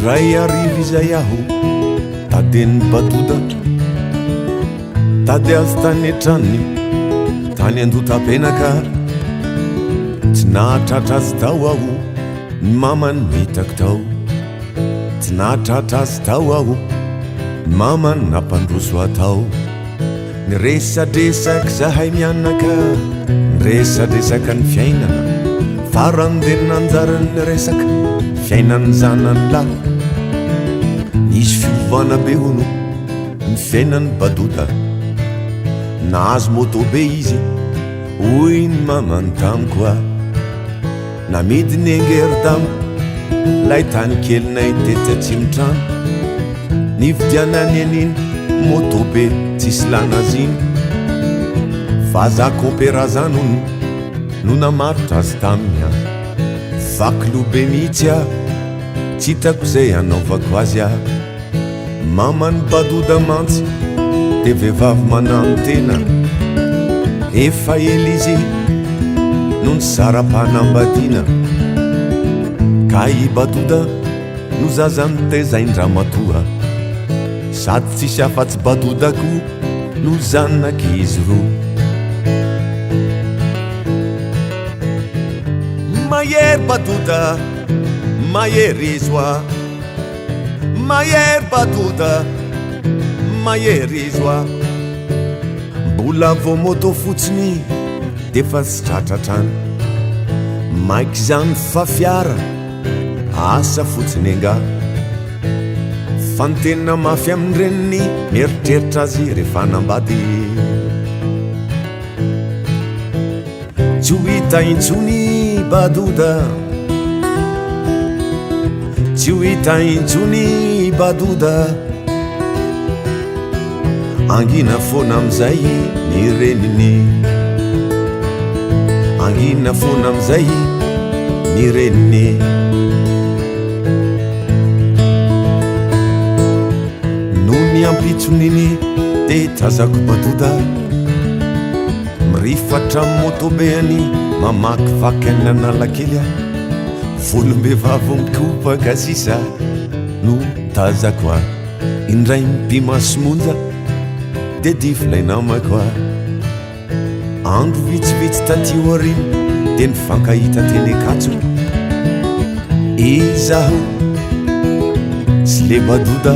indray arivo izay aho tadeny Badoda tady azy tany an-tranony tany andotam-penaka tsy nahatratra azy tao aho ny mamany mitako tao tsy nahatratra azy tao aho ny mamany nampandroso atao niresadresaky zahay mianaka niresadresaka ny fiainana farandenina anjarany resaka fiainany zanany lahy nisy fiovana be hono ny fiainany Badoda nahazo moto be izy hoy ny mamany tamiko a namidy ny angery-damo lay tany kelinay tety atsimo-trano nividianany aniny moto be tsisy lanazy iny vaza-kopera zany hono no namarotra azy taminy a vakilobe mihitsy a tsy hitako zay anaovako azy a mamany Badoda mantsy de vehivavy manano tena efa ela izy no ny saram-panambadiana ka i Badoda no zazany tezaindramatoa sady tsisy afa-tsy Badodako no zanaky izy ro mahery Badoda mahery izy oa mahery Badoda mahery izy oa mbola vo moto fotsiny defa sy tratratrany maiky zany fa fiara asa fotsiny anga fa ny tena mafy amin'ny reniny mieritreritra azy rehefa nambady tsy ho hita intsony Badoda tsy ho hita intsony Badoda angina foana amizay ny reniny angina foana amizay ny reniny no ny ampitsoniny de tazako Badoda mirifatra motobeany mamakivaky an'analakely volombevavo mikopaka sisa no tazako a indray mipimasomonja de difilay namako a andro vitsivitsy tatio ariny de nifankahita teny akatso izaho tsy le Badoda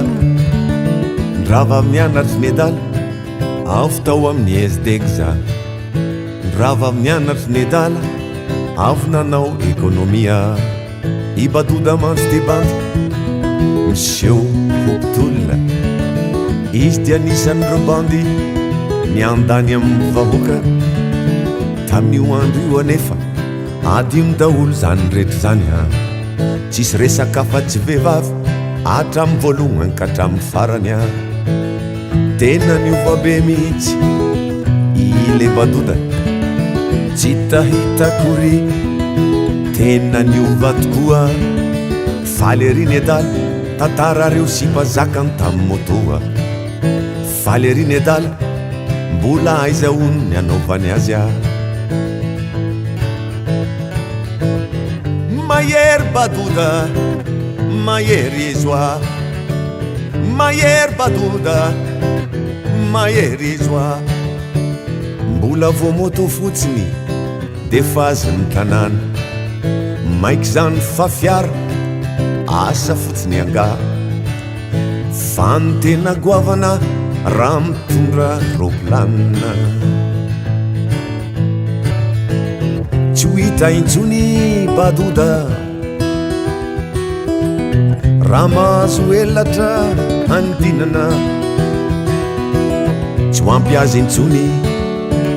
ndrava mianatry nedala avy tao amin'ny SDG za ndrava mianatry nedala avy nanao ekonomia i Badoda mantsy de bandy miseho hopitolona izy dia anisan'ireo bandy niandany amin'ny vahoaka tamin'io andro io anefa adimo daholo zany rehetra zany a tsisy resaka afa-tsy vehivavy hatramin'ny voalohany ka hatramin'ny farany a tena niova be mihitsy ile Badoda tsy tahitakory tena niova tokoa faly ery nedala tantara reo sy mpazakany tamin'ny motoa faly ery nedala mbola aiza hono ny anaovany azy a mahery Badoda mahery izy oa mahery Badoda mahery izy oa mbola vo moto fotsiny de fazy ny tanàna maiky zany fa fiara asa fotsiny anga fa ny tena goavana raha mitondra roplanina tsy ho hita intsony Badoda raha mahazo elatra handinana tsy ho ampy azy intsony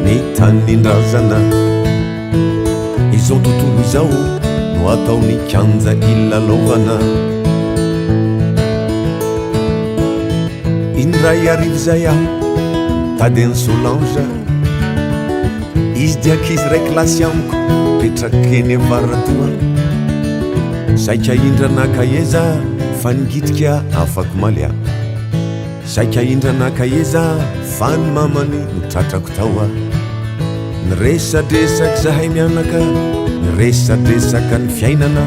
ny tanindrazana izao tontolo izao no ataony kanja ilalaovana indray arivo zay aho tadeny Solange izy diakizy ray klasy amiko petrakeny avaratoa saika indranakaeza fa nigitrika afako malea saika indranakaeza fa ny mamany notratrako tao a niresadresaky zahay mianaka niresadresaka ny fiainana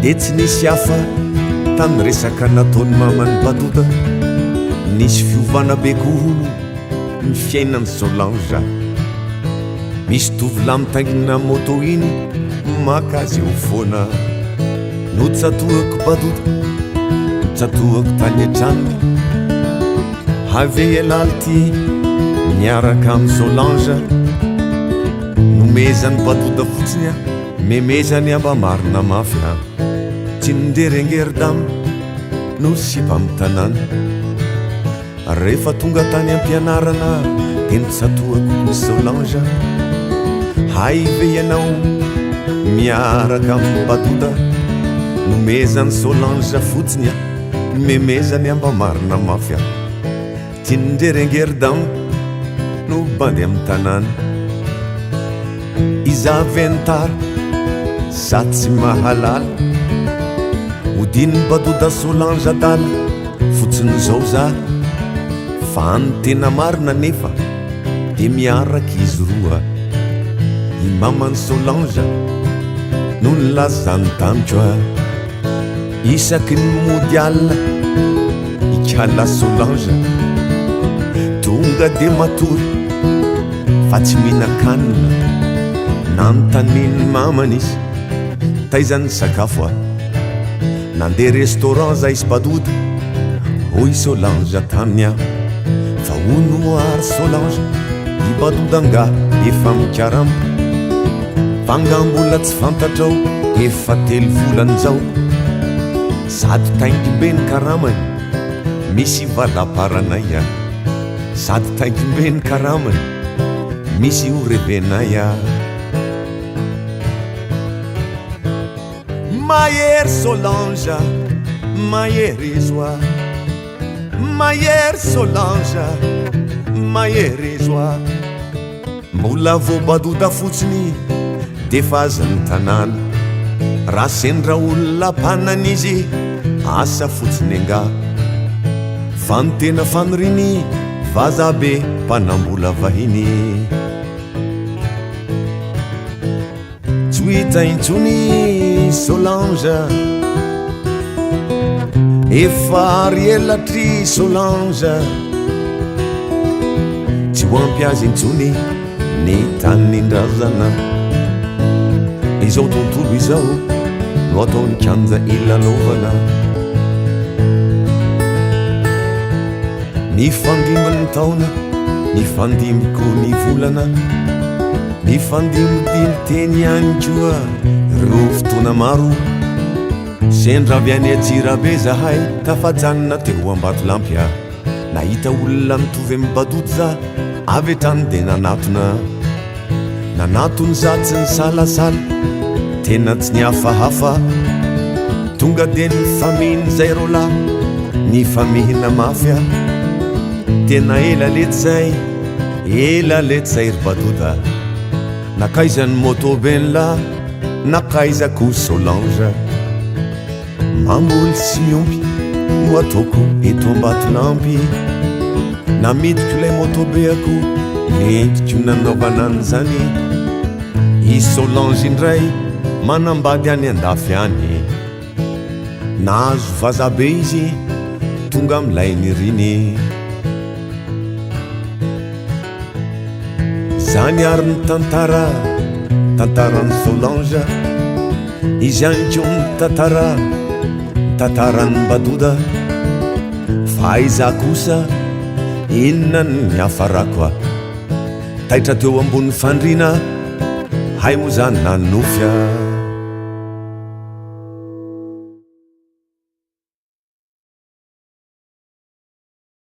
de tsy nisy hafa tany resaka nataony mamany Badoda nisy fiovana be kono ny fiainany Solange misy tovolahy mitaingina moto iny maka azy eo foana no tsatoako Badoda tsatoako tany an-tranony have ialaly ty miaraka amin'ny Solange nomezany Badoda fotsiny memezany amba marina mafy tsy nderengeridamy no sipa amin'ny tanàny rehefa tonga tany am-pianarana dia nitsatoako Solange haive ianao miaraka amin'ny Badoda nomezany Solange fotsiny memezany amba marina mafy tsy nderengeridamy no bandy amin'ny tanàny izaventara za tsy mahalala hodininy Badoda Solange adala fotsiny zao za fa ny tena marina nefa dia miaraka izy roa i mamany Solange no nilazany tamiko isaky ny mody alina ikala Solange tonga dia matory fa tsy mihinan-kanina nanontaniany mamany izy taizany sakafo nandeha restaurant za izy Badoda hoy Solange taminy fa hono ary Solange i Badoda nga efa mikarama fa ngambola tsy fantatrao efa 3 volana zao sady taingimbe ny karamany misy valaparanay sady taingimbe ny karamany misy orevenay mahery Solange mahery izoa mahery Solange mahery izoa mbola vo Badoda fotsiny dia fa azany tanàna raha sendra olona mpanana izy asa fotsiny anga fa ny tena faniriny vazabe mpanambola vahiny tsy hita intsony Solange efa ary elatry Solange tsy ho ampy azy intsony ny taninindrazana izao tontolo izao no ataony kanja ilalovana ny fandiminy taona ny fandimiko ny volana ny fandimidimy teny ihany koa ireo fotoana maro sendra avy any Atsirabe zahay tafajanona teo Ambatolampy nahita olona mitovy amin'ny Badoda za avy etrany dia nanatony za tsy ny salasala tena tsy ny hafahafa tonga dia ny famihiny zay rola ny famihina mafy tena elalety zay ry Badoda nakaizany moto benla nakaizako Solange mamboly sy miompy no ataoko eto Ambatolampy namidiko ilay moto beako nentiko nanaovanany zany i Solange indray manambady any andafy any nahazo vazabe izy tonga amilay niriny zany ary ny tantarany Solange izy any ko ny tantarany Badoda fa iza kosa inona ny hafarako taitra teo ambony fandrina hay mo zany nanofy